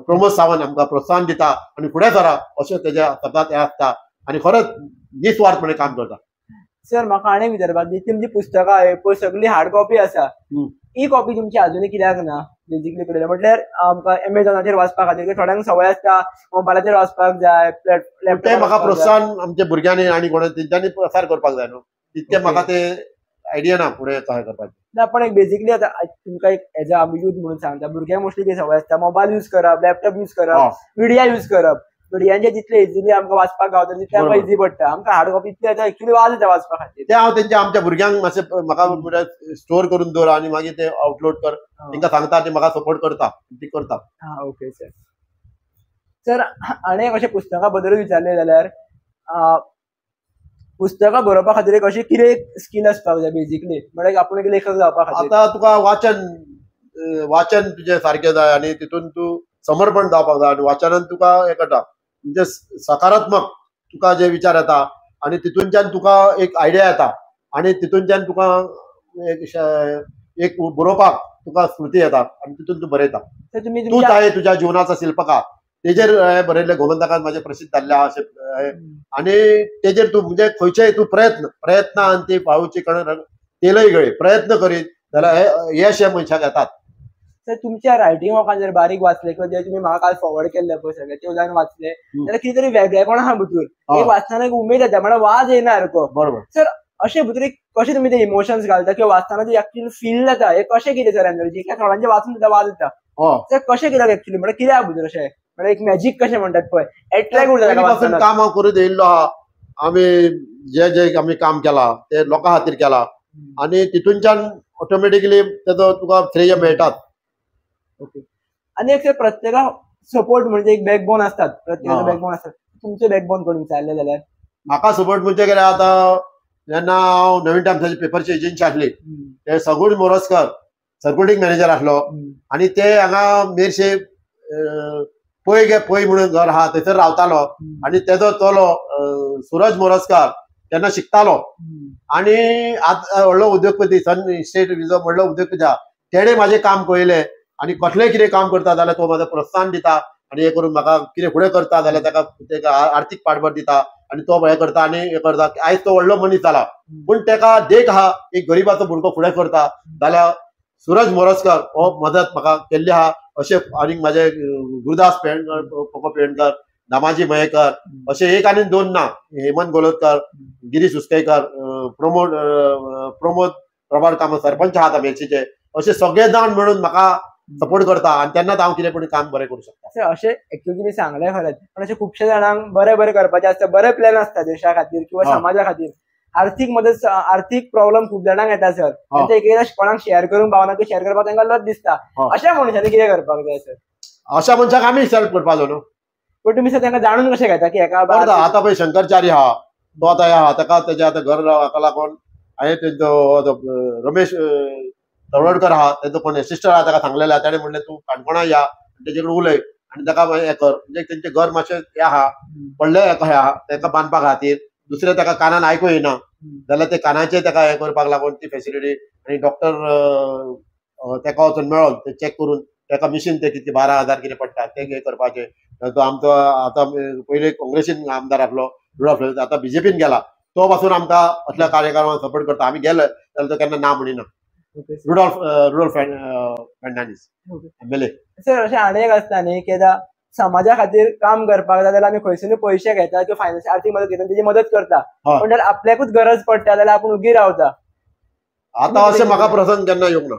प्रमोद सावंत आमकां प्रोत्साहन दिता आनी फुडें सरा अशें तेज्या सदांच हें आसता आनी खरोच निस्वार्थपणे काम करता. सर म्हाका आनी विचारपाक तुमची पुस्तकां पळय सगळी हार्ड कॉपी आसा ई कॉपी तुमची अजुनूय कित्याक ना बेजिकली कळ्ळें म्हटल्यार आमकां एमेझॉनाचेर वाचपा खातीर थोड्यांक संवय आसता मोबायलाचेर वाचपाक जाय ते म्हाका प्रोत्साहन आमच्या भुरग्यांनी आनी कोण तेंच्यांनी प्रसार करपाक जाय न्हू तितकें म्हाका ते आयडिया ना फुडें कशें करपाचें. ना पण एक बेजिकली आतां तुमकां एक एज अ यूथ म्हणून सांगता भुरग्यांक मोस्टली कितें संवय आसता मोबायल यूज करप लॅपटॉप यूज करप मिडिया यूज करप. मिडियांचे जितले इजिली आमकां वाचपाक गावता तितलें आमकां इजी पडटा. आमकां हार्ड कॉपी इतली आतां एक्चुअली वाज येता वाचपा खातीर. ते हांव तेंच्या आमच्या भुरग्यांक मातशें म्हाका स्टोर करून दवर आनी मागीर ते अपलोड कर तेंकां सांगता ते म्हाका सपोर्ट करता ती करता. Okay sir. सर आनी एक अशें पुस्तकां बद्दल विचारलें जाल्यार पुस्तकां बरोवपा खातीर एक अशी कितें स्कील आसपाक जाय बेजिकली म्हणजे आपूण एक लेखक जावपा खातीर. आतां तुका वाचन तुजें सारकें जाय आनी तितून तूं समर्पण जावपाक जाय आनी वाचनान तुका हें करता म्हणजे सकारात्मक तुका जे विचार येता आनी तितूनच्यान तुका एक आयडिया येता आनी तितूनच्यान तुका एक बरोवपाक तुका स्मृती येता आनी तितून तूं बरयता. तूं जाय तुज्या जिवनाचो शिल्पकार तेजेर बरयल्लें गोमंतकांत म्हाजें प्रसिद्ध जाल्लें आहा अशें आनी तेजेर तूं म्हणजे खंयचेय तूं प्रयत्न आनी ती पावची तेलय गळे प्रयत्न करीत जाल्यार यश हे मनशाक येतात. सर तुमच्या रायटिंग वर्कान जर बारीक वाचले किंवा जे तुम्ही म्हाका काल फॉरवर्ड केल्ले पळय सगळे ते उदाहरण वाचले जाल्यार कितें तरी वेगळेपण आहा भितूर. एक वाचताना एक उमेद येता म्हळ्यार वाज येना सारको. बरोबर. सर अशें भितूर कशें तुमी ते इमोशन्स घालता किंवा वाचताना जे एक्चुअली फील जाता हे कशें कितें सर एनर्जी काय थोड्यांचे वाचून सुद्दां वाज येता सर कशें कित्याक एक्चुअली म्हळ्यार कित्याक भितूर अशें म्हळ्यार एक मॅजीक कशें म्हणटात पळय एट्रॅक्ट उरता काम हांव करीत येयल्लो आहा. आमी जे आमी काम केलां ते लोकां खातीर केलां आनी तितूनच्यान ऑटोमॅटिकली तेजो तुका श्रेय मेळटात. ओके. आनी एक प्रत्येकाक सपोर्ट म्हणजे एक बॅकबोन आसतात प्रत्येकाचो बॅकबोन आसतात. तुमचो बॅकबोन कोण विचारलें जाल्यार म्हाका सपोर्ट म्हणजे कितें आतां जेन्ना हांव नवीन टायम्साची पेपरची एजन्सी आसली ते सगूण मोरजकर सर्कुलेटिंग मॅनेजर आसलो आनी ते हांगा मेरशे पै म्हणून घर आहा थंयसर रावतालो आनी तेजो चलो सुरज मोरजकर तेन्ना शिकतालो आनी आतां व्हडलो उद्योगपती सन इस्टेट रिजर्व व्हडलो उद्योगपती आहा. तेणें म्हाजें काम पळयलें आनी कसलेंय कितें काम करता जाल्यार तो म्हाका प्रोत्साहन दिता आनी हें करून म्हाका कितें फुडें करता जाल्यार ताका आर्थीक पाठबळ दिता आनी तो हें करता आनी हें करता. आयज तो व्हडलो मनीस जाला पूण ताका देख आहा एक गरीबाचो भुरगो फुडें करता जाल्यार सुरज मोरजकर हो मदत म्हाका केल्ली आहा. अशें आनीक म्हाजे गुरुदास पेडणकर दामाजी मयेकर अशें एक आनी दोन ना हेमंत गोलोतकर गिरीश उस्केकर प्रमोद प्रभार कामत सरपंच आहात मेर्शीचे अशें सगळे जाण मेळून म्हाका सपोर्ट करता आनी तेन्नाच हांव कितें पूण काम बरें करूं शकता. अशें एक्चुअली तुमी सांगलें खरेंच पण अशें खुबशे जाणांक बरें बरें करपाचें आसता बरे प्लॅन आसता देशा खातीर किंवा समाजा खातीर आर्थीक मदत आर्थीक प्रॉब्लेम खूब जाणांक येता सर ते एकदां कोणाक शेअर करूंक पावना की शेअर करपाक तांकां लज दिसता. अशा मनशांनी कितें करपाक जाय सर? अशा मनशाक आमी हेल्प करपाचो न्हू. पण तुमी सर तांकां जाणून कशें घेता की हेका आतां पळय शंकरचार्य आहा तो आतां आहा ताका तेजें आतां घर हाका लागून हांवें तेंचो रमेश तवडकर आहा तेजो कोण असिस्टंट आहा ताका सांगलेलें ताणें म्हणलें तूं काणकोणा या तेजे कडेन उलय आनी ताका हें कर म्हणजे तेंचें घर मातशें हें आहा व्हडलें हें आहा ताका बांदपा खातीर दुसरें ताका कानान आयकूं येना जाल्यार ते कानाचे ताका हे करपाक लागून ती फॅसिलिटी आनी डॉक्टर ताका वचून मेळोन ते चॅक करून ताका मिशीन ते कितें 12,000 कितें पडटा ते हे करपाचे. तो आमचो आतां पयलीं काँग्रेसीन आमदार आसलो रुडॉल्फ, आतां बीजेपीन गेला. तो पासून आमकां असल्या कार्यक्रमाक सपोर्ट करता. आमी गेले जाल्यार तो केन्ना ना म्हणिना. रुडॉल्फ फर्नांडीस एमएलए. सर अशें आनी एक आसता न्ही की आतां समाजा खातीर काम करपाक जाय जाल्यार आमी खंयसून पयशे घेता किंवा फायनान्शियल आर्थीक मदत घेता तेजी मदत करता. पण जर आपल्याकूच गरज पडटा जाल्यार आपूण उगी रावता. आतां अशें म्हाका प्रसंग केन्ना येवंक ना.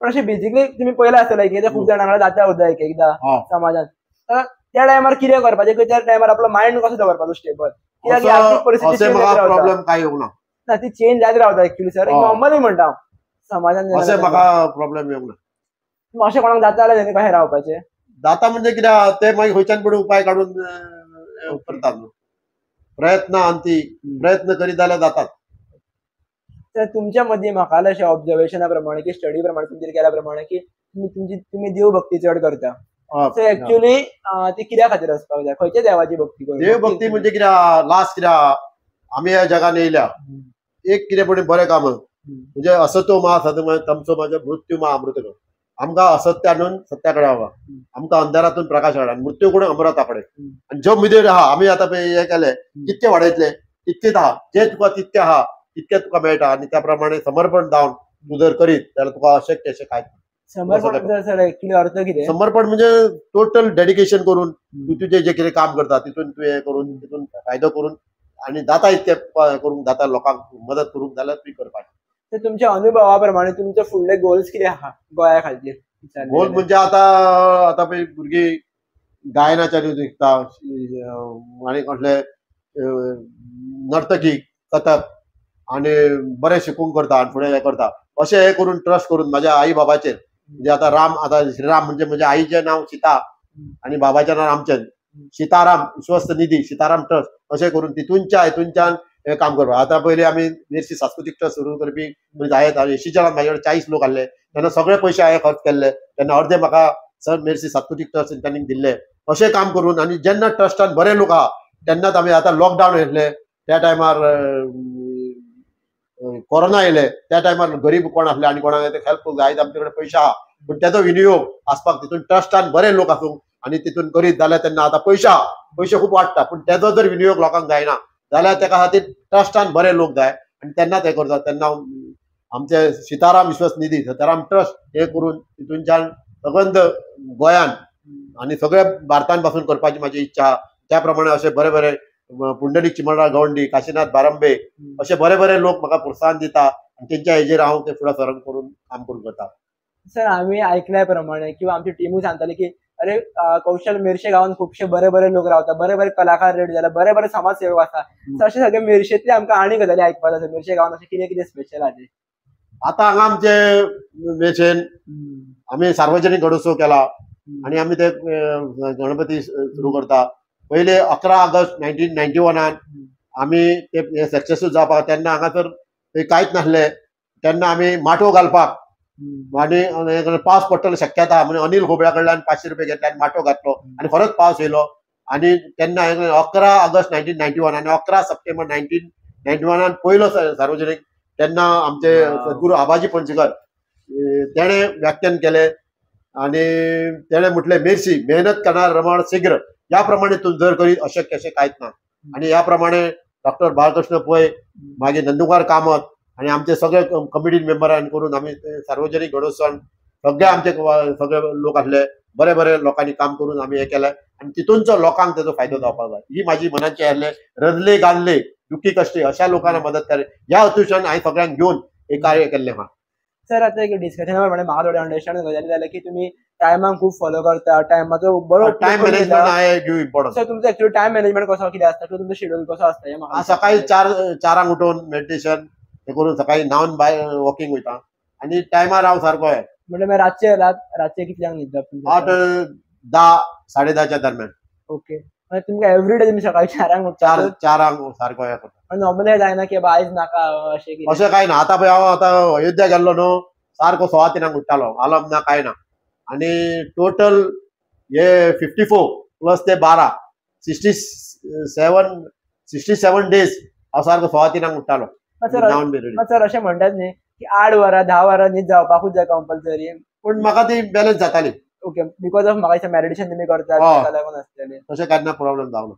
पण अशें बेजिकली तुमी पयलें आसतलें की खूब जाणांकडे जाता उरता एक एकदां समाजात. त्या टायमार कितें करपाचें की त्या टायमार आपलो मायंड कसो दवरपाचो स्टेबल, कित्याक आर्थीक परिस्थिती प्रॉब्लेम काय येवंक ना, ती चेंज जायत रावता एक्चुअली सर. नॉर्मली म्हणटा हांव समाजान अशें म्हाका प्रॉब्लेम येवंक ना. अशें कोणाक जाता जाल्यार तेणी कशें रावपाचें जाता म्हणजे कित्याक ते मागीर खंयच्यान पण उपाय काडून करतात न्हू. प्रयत्न अंती प्रयत्न करीत जाल्यार जातात. तर तुमच्या मदीं म्हाका अशें ऑब्जर्वेशना प्रमाणे की स्टडी प्रमाणे तुमचेर केल्या प्रमाणे की तुमी देव भक्ती चड करता. सो एक्चुअली ती कित्या खातीर आसपाक जाय, खंयच्या देवाची भक्ती करता? देव भक्ती म्हणजे कित्याक लास्ट कित्याक आमी ह्या जगान येयल्या एक कितें पण बरें काम म्हणजे असतो मा सदमा तमसो माझ्या मृत्यू मा अमृत. आमकां असत्यानून सत्या कडेन व्हा, आमकां अंधारातून प्रकाश हाड आनी मृत्यू कडून अमृता कडेन. आनी जो मुदेर आहा आमी आतां हे केले कितके वाडयतले तितकेच आहा, जे तुका तितके आहा तितके तुका मेळटा. आनी त्या प्रमाणे समर्पण जावन तूं जर करीत जाल्यार तुका अशक्य अशें कांयच ना. समर्पण सर एक्चुअली अर्थ कितें? समर्पण म्हणजे टोटल डेडिकेशन करून तूं तुजें जे कितें काम करता तितून तूं हे करून तितून फायदो करून आनी जाता इतके करूंक जाता लोकांक मदत करूंक जाल्यार तुवें करपाचें. तर तुमच्या अनुभवा प्रमाणे तुमचे फुडले गोल्स कितें आहा गोंया खातीर? गोल म्हणजे आतां पळय भुरगीं गायनाच्या शिकता आनी कसले नर्तकी कथक आनी बरें शिकूंक करता आनी फुडें हे करता. अशें हे करून ट्रस्ट करून म्हाज्या आई बाबाचेर म्हणजे आतां श्रीराम म्हणजे म्हज्या आईचें नांव सीता आनी बाबाचें नांव रामचंद्र. सीताराम विश्वस्त निधी सीताराम ट्रस्ट अशें करून हितूनच्यान हे काम करपा. आतां पयलीं आमी मेर्सी सांस्कृतीक ट्रस्ट सुरू करपी म्हणजे जायत 80च्या म्हाजे कडेन 40 लोक आहले. तेन्ना सगळे पयशे हांवें खर्च केल्ले. तेन्ना अर्धे म्हाका सर मेर्सी सांस्कृतीक ट्रस्ट त्यांनी दिल्ले. अशें काम करून आनी जेन्ना ट्रस्टान बरे लोक आहा तेन्नाच आमी आतां लॉकडावन येयल्ले त्या टायमार कोरोना येयले त्या टायमार गरीब कोण आसले आनी कोणाक हेल्प जायत आमचे कडेन पयशे आहा पूण तेजो विनियोग आसपाक तितून ट्रस्टान बरे लोक आसूंक आनी तितून करीत जाल्यार तेन्ना आतां पयशे खूब वाडटा पूण तेजो जर विनियोग लोकांक जायना जाल्यार तेका खातीर ट्रस्टान बरे लोक जाय आनी तेन्नाच हे करता. तेन्ना आमचे सीताराम विश्वस्त निधी सीताराम ट्रस्ट हे करून तितूनच्यान सगंद गोंयान आनी सगळ्या भारतान पासून करपाची म्हाजी इच्छा आहा. त्या प्रमाणे अशे बरे बरे पुंडलीक चिमणराव गवंडी काशीनाथ बारंबे अशे बरे बरे लोक म्हाका प्रोत्साहन दिता आनी तेंच्या हेजेर हांव ते फुडें सरून करून काम करून करता. सर आमी आयकल्या प्रमाणे किंवा आमची टिमूय सांगताली की अरे कौशल मेर्शे गांवांत खुबशे बरे बरे लोक रावता, बरे बरे कलाकार रेडी जाला, बरे बरे समाजसेवक आसा. सो अशे सगळे मेर्शेंतले आमकां आनी गजाली आयकपाक जाय. मेर्शे गांवांत अशें कितें कितें स्पेशल आहा? आतां हांगा आमचे मेर्शेन आमी सार्वजनीक गणोत्सव केला आनी आमी ते गणपती सुरू करता. पयले 11 ऑगस्ट 1991 आमी ते सक्सेसफूल जावपाक तेन्ना हांगासर कांयच नासलें. तेन्ना आमी माटो घालपाक आनी पावस पडटलो शक्यता आहा म्हणून अनिल खोबळ्या कडल्यान 500 रुपया घेतले आनी माटो घातलो आनी खरोच पावस येयलो. आनी तेन्ना 11 ऑगस्ट 1991 आनी 11 सप्टेंबर 1991 पयलो सार्वजनीक. तेन्ना आमचे सद्गुरू आबाजी पणशीकर तेणे व्याख्यान केले आनी तेणे म्हटले मेर्शी मेहनत करणार रमण शीघ्र या प्रमाणे तूं जर करीत अशक्य अशें कांयच ना. आनी ह्या प्रमाणे डॉक्टर बाळकृष्ण पै मागीर नंदकुमार कामत आनी आमचे सगळे कमिटी मेंबरान करून आमी सार्वजनीक गणोत्सवान सगळे आमचे सगळे लोक आसले बरे बरे लोकांनी काम करून आमी हे केलें आनी तितूनचो लोकांक तेजो फायदो जावपाक जाय ही म्हाजी मनाची आहले. रजले गाजले दुखी कश्टे अशा लोकांना मदत केली ह्या हेतूच्यान हांवें सगळ्यांक घेवन हे कार्य केल्लें आहा. सर आतां एक डिस्कशना प्रमाणे म्हाका थोडे अंडरस्टँड गजाली जाले की तुमी टायमाक खूब फॉलो करता, टायमाचो बरो टायम मॅनेजमेंट हांवें घेव इम्पॉर्टंट. सर तुमचो एक्चुअली टायम मॅनेजमेंट कसो कितें आसता तुमचो शेड्यूल कसो आसता हें म्हाका सकाळी 4 उठून मेडिटेशन हे करून सकाळी न्हावन भायर वॉकिंग वयता आनी टायमार हांव सारको हे म्हणजे रातचे कितल्यांक न्हिदता? 8, 10, 10:30च्या दरम्यान. ओके म्हणजे तुमकां एवरीडे तुमी सकाळी 4 उठता? 4 सारको हे करता. नॉर्मली जायना की आयज नाका अशें कांय ना. आतां पळय हांव आतां अयोध्या गेल्लो न्हू सारको 6:15 उठ्ठालो आलम ना कांय ना आनी टोटल हे 54 प्लस ते 12 67 डेज हांव सारको 3:15 उठ्ठालो न्हांवन बिरेडी. सर अशें म्हणटात न्ही की 8 वरां 10 वरां न्हीद जावपाकूच जाय कंपल्सरी. पूण म्हाका ती बॅलन्स जाताली. ओके, बिकॉज ऑफ म्हाका मेडिटेशन तुमी करतात ताका लागून आसतलें. तशें केन्ना प्रॉब्लेम जावना.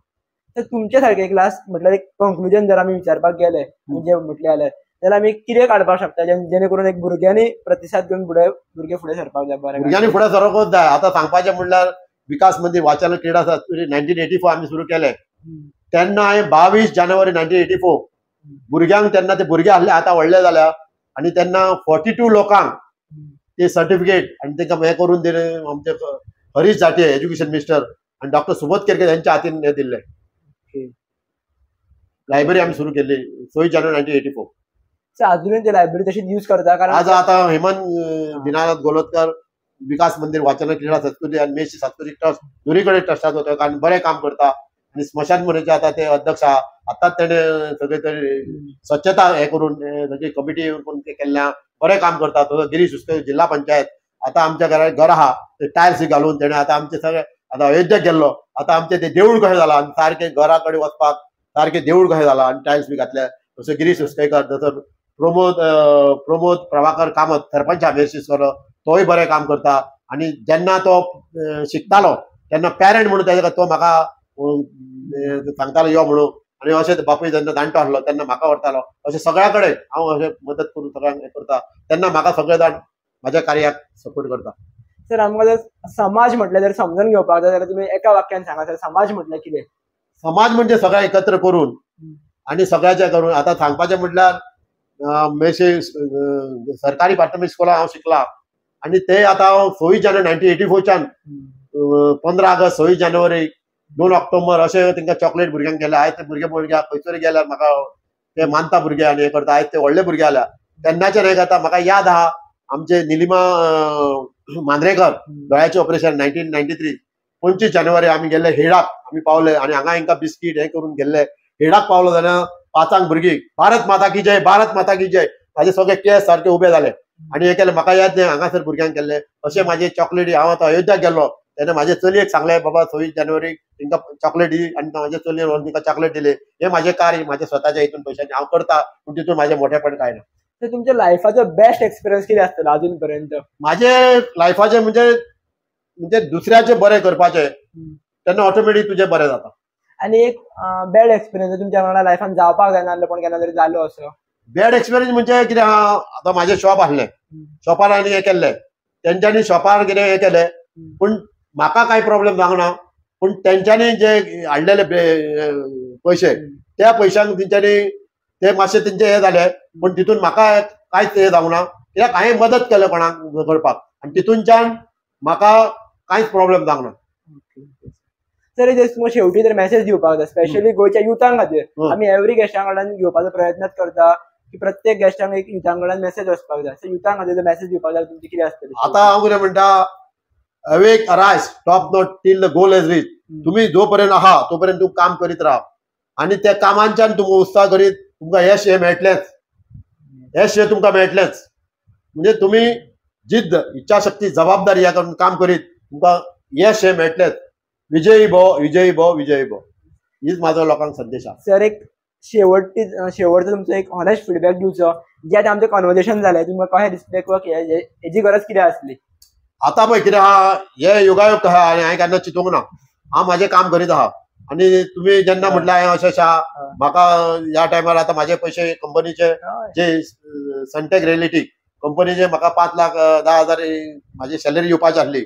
तर तुमचे सारके एक लास्ट म्हटल्यार एक कंक्लुजन जर आमी विचारपाक गेले जे म्हटले जाल्यार आमी कितें काडपाक शकता जेणे करून एक भुरग्यांनी प्रतिसाद घेवन भुरगे फुडें सरपाक जाय. बरें, भुरग्यांनी फुडें सरकूच जाय. आतां सांगपाचें म्हणल्यार विकास मंदिर वाचन क्रीडा संस्कृती 1984 आमी सुरू केले. तेन्ना हांवें 22 जानेवारी 1984 भुरग्यांक, तेन्ना ते भुरगे आहले आतां व्हडले जाल्या, आनी तेन्ना 42 लोकांक ते सर्टिफिकेट आनी तांकां हें करून दिले. आमचे हरीश जाटे एज्युकेशन मिनिस्टर आनी डॉक्टर सुबोध केरकर यांच्या हातीन हे दिल्ले. लायब्ररी आमी सुरू केल्ली 6 जानेवारी 1984. अजूनही ते लायब्ररी तशीच यूज करता? कारण आज आता हेमंत दीनानाथ गोलतकर विकास मंदिर वाचन क्रीडा संस्कृती आणि मेशी सांस्कृतिक ट्रस्ट दोन्हीकडे ट्रस्टात होतो कारण बरे काम करता. आणि स्मशान भूमीचे आता ते अध्यक्ष आताच तेणे सगळे तरी स्वच्छता हे करून सगळी कमिटी करून ते केल्ल्या बरे काम करता. तो गिरीश उस्ते जिल्हा पंचायत आता आमच्या घर आहा ते टायल्स घालून तेणे आता आमचे सगळे आता अयोध्येक गेल्लो. आता आमचे ते देऊळ कशें जाला आनी सारखे घराकडे वचपाक सारखे देऊळ कशें जाला आनी टायल्स बी घातल्या. तसो गिरीश उस्तेकर, तसो प्रमोद प्रभाकर कामत सरपंच मेर्शीसकर तोय बरें काम करता. आणि जेन्ना तो शिकतालो तेन्ना पेरंट म्हणून तेका तो म्हाका सांगतालो यो म्हणून. आणि अशें बापूय जेन्ना जाणटो आसलो तेन्ना म्हाका व्हरतालो. अशें सगळ्या कडेन हांव अशें मदत करून सगळ्यांक हें करता. तेन्ना म्हाका सगळे जाण म्हाज्या कार्याक सपोर्ट करता. सर आमकां जर समाज म्हटल्यार जर समजून घेवपाक जाय जाल्यार तुमी एका वाक्यान सांगा सर, समाज म्हटल्यार कितें? समाज म्हणजे सगळ्या एकत्र करून आणि सगळ्याचे करून. आता सांगपाचें म्हटल्यार मेशे सरकारी प्राथमीक स्कुलांत हांव शिकला आणि ते आता 6 जानेवारी 1984च्यान 15 ऑगस्ट 6 जानेवारी 2 ऑक्टोबर अशें तांकां चॉकलेट भुरग्यांक केल्या. आयज ते भुरग्याक खंयसर गेल्यार म्हाका ते मानता भुरगे आनी हें करता. आयज ते व्हडले भुरगे जाल्या. तेन्नाचें हें करता. म्हाका याद आहा आमचे निलिमा मांद्रेकर दोळ्याचें ऑपरेशन 1993 25 जानेवारी आमी गेल्ले हेडाक आमी पावले आणि हांगा हांकां बिस्कीट हे करून गेल्ले. हेडाक पावलो जाल्यार 5 भुरगीं भारत माता की जय भारत माता की जय म्हाजे सगळे केस सारके उबे जाले आणि हे केले. म्हाका याद नाही हांगासर भुरग्यांक केल्ले अशें म्हाजे चॉकलेटी. हांव आतां अयोध्याक गेल्लो तेन्ना म्हाजे चलयेक सांगलें बाबा 6 जानेवारी तांकां चॉकलेट दी आनी म्हाजे चलयेन व्हरून तांकां चॉकलेट दिले. हे म्हाजे कार्य म्हाजे स्वताच्या हितून पयशांनी हांव करता पूण तितून म्हाजें मोठेपण काय ना. तर तुमच्या लायफाचो बेस्ट एक्सपिरियन्स कितें आसतलो अजून पर्यंत? म्हाजे लायफाचे म्हणजे दुसऱ्याचे बरें करपाचें तेन्ना ऑटोमॅटीक तुजें बरें जाता. आणि एक बॅड एक्सपिरियन्स तुमच्या वांगडा लायफान जावपाक जायना पण केन्ना तरी जालो असो? बॅड एक्सपिरियन्स म्हणजे कितें आहा आतां म्हाजें शॉप आसलें शॉपार आनी हें केल्लें तेंच्यांनी शॉपार कितें हें केलें पूण म्हाका कांय प्रॉब्लेम जावना. पूण तेंच्यांनी जे हाडलेले पयशे त्या पयशांक तेंच्यांनी ते मातशें तेंचें हें जालें पूण तितून म्हाका कांयच हें जावना कित्याक हांवें मदत केलें कोणाक करपाक आनी तितूनच्यान म्हाका कांयच प्रॉब्लेम जावना. सर जस्ट तुमकां शेवटी तर मेसेज दिवपाक जाय स्पेशली गोंयच्या युथां खातीर. आमी एवरी गेस्टां कडल्यान घेवपाचो प्रयत्नच करता की प्रत्येक गेस्टांक एक युथां कडल्यान मेसेज वचपाक जाय. सो युथां खातीर मेसेज दिवपाक जाय तुमची कितें आसतली? आतां हांव कितें म्हणटा awake arise stop not till the goal is reach. तुमी जो पर्यंत आहा तो पर्यंत तूं काम करीत राहा आनी त्या कामांच्यान तुमकां उत्साह करीत तुमकां यश हे मेळटलेंच. यश हे तुमकां मेळटलेंच. म्हणजे तुमी जिद्द इच्छाशक्ती जबाबदारी ह्या करून काम करीत तुमकां यश हे मेळटलेंच. विजयी भव विजयी भव विजयी भव हीच म्हाजो लोकांक संदेश आहा. सर एक शेवटचो तुमचो एक ऑनेस्ट फीडबॅक दिवचो जे आतां आमचें कन्वर्सेशन जालें तुमकां कशें दिसलें किंवा हेजी गरज कितें आसली? आतां पळय कितें आहा हे योगायोग कशें आहा हांवें केन्ना चिंतूंक ना. हांव म्हाजें काम करीत आहा आनी तुमी जेन्ना म्हटलें हांवें अशें आहा म्हाका ह्या टायमार आतां म्हाजे पयशे कंपनीचे जे सनटेक रियलिटी कंपनीचे म्हाका 5,10,000 म्हाजी सॅलरी येवपाची आसली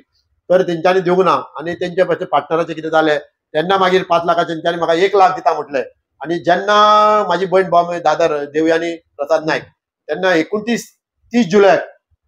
तर तेंच्यांनी दिवंक ना आनी तेंचे पार्टनराचें कितें जालें तेन्ना मागीर 5 लाखाचे तेंच्यांनी म्हाका 1 लाख दिता म्हटलें. आनी जेन्ना म्हाजी भयण बॉम्बे दादर देवयानी प्रसाद नायक तेन्ना 29-30 जुलयाक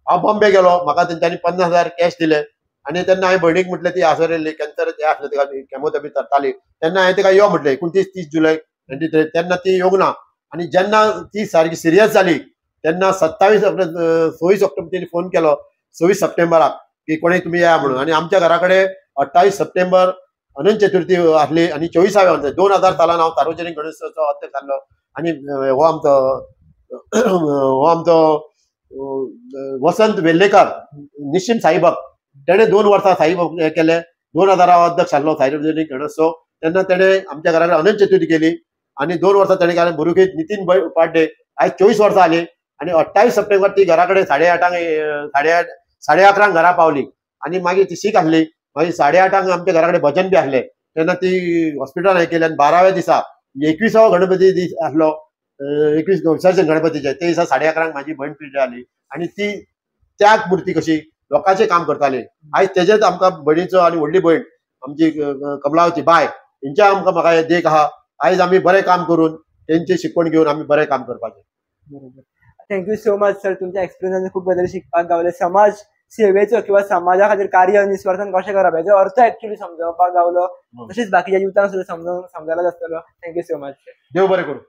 हांव बॉम्बे गेलो म्हाका तेंच्यांनी 50,000 कॅश दिले आनी तेन्ना हांवें भयणीक म्हटलें ती आसरेली कॅन्सर हें आसलें तिका कॅमोथेरपी जाताली तेन्ना हांवें तिका यो म्हटलें 29-30 जुलय 23 तेन्ना ती येवंक ना. आनी जेन्ना ती सारकी सिरियस जाली तेन्ना 6 सप्टेंबर तिने फोन केलो 26 सप्टेंबराक की कोणी तुम्ही या म्हणून. आणि आमच्या घराकडे 28 सप्टेंबर अनंत चतुर्थी आसली आणि 24व्या वर्सा 2000 सालान हांव सार्वजनीक गणेशोत्सव अध्यक्ष जाल्लो. आणि हो आमचो वसंत वेल्लेकर निश्चिम साईबाब तेणे 2 वर्सां साईबाब हे केले 2000 अध्यक्ष जाल्लो सार्वजनीक गणेशोत्सव. तेन्ना तेणे आमच्या घराकडे अनंत चतुर्थी केली आणि 2 वर्सां ताणें केलें बुरुकीत नितीन पाड्डे आयज 24 वर्सां जाली आणि 28 सप्टेंबर ती घरा कडेन 8:30 11:30 घरा पावली आणि मागीर ती सीक आसली मागीर 8:30 आमच्या घरा कडेन भजन बी आसलें तेन्ना ती हॉस्पिटलान हे केलें आनी 12व्या दिसा 21वा गणपती दीस आसलो 21 विसर्जन गणपतीचे ते दिसा 11:30 माझी भयण पिड्ड जाली आणि ती त्याग मूर्ती कशी लोकांचे काम करताली आयज तेजेच आमकां भयणीचो आणि व्हडली भयण आमची कमलावती बाय हेंच्या आमकां म्हाका देख आहा आयज आमी बरें काम करून तेंची शिकवण घेवन आमी बरें काम करपाचें. बरोबर. Thank you so much sir. तुमच्या एक्सपिरियन्सान खूप बदल शिकपाक गावले. समाज सेवेचो किंवा समाजा खातीर कार्य निस्वार्थान कशें करप हेचो अर्थ एक्चुअली समजपाक गावलो. तशेंच बाकीच्या युथांक सुद्दां समजायला आसतलो. Thank you so much. देव बरें करूं.